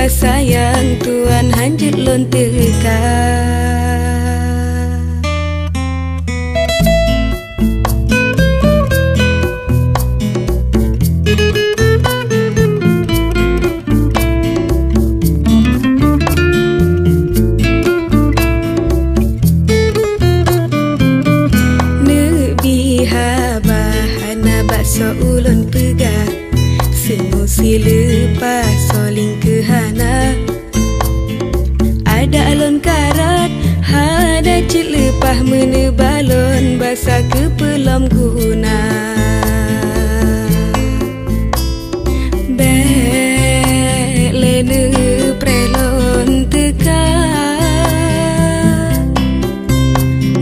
Sayang Tuhan hanjut lon teka Nebiha bahana bakso ulon pegah Semusi lepas soling kehana Ada alon karat Hada cik lepah menebalon Basa ke pelam guna Bek lene prelon teka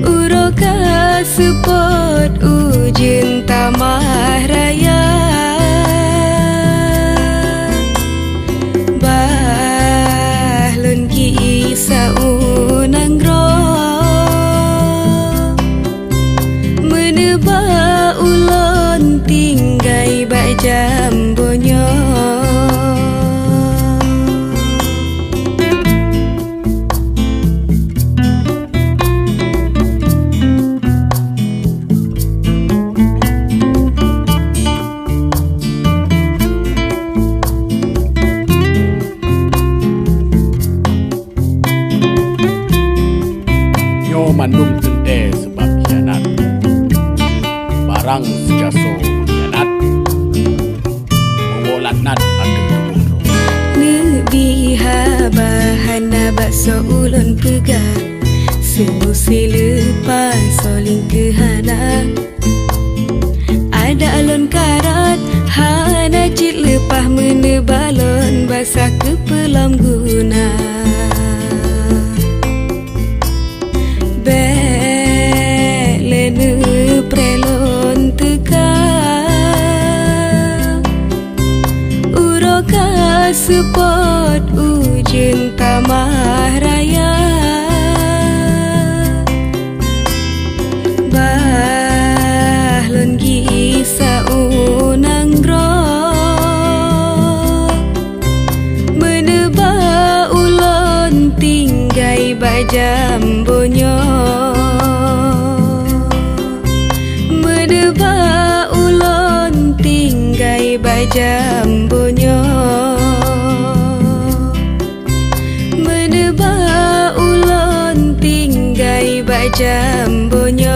Uroka support ujian tamah raya Jambonyo Nyo mandum tente sebab hianat Barang sejaso hianat Nat ada tebung Nebiha bahana bakso ulon pegah Semusi lepas soling kehana Ada alon karat Hana cik lepah menebalon Basah ke pelam guna Bek lene prelon teka Support ujian tamah raya Bahlon gisa unang roh Meneba ulon tinggai bajambonyo Meneba ulon tinggai bajambonyo Jambonyo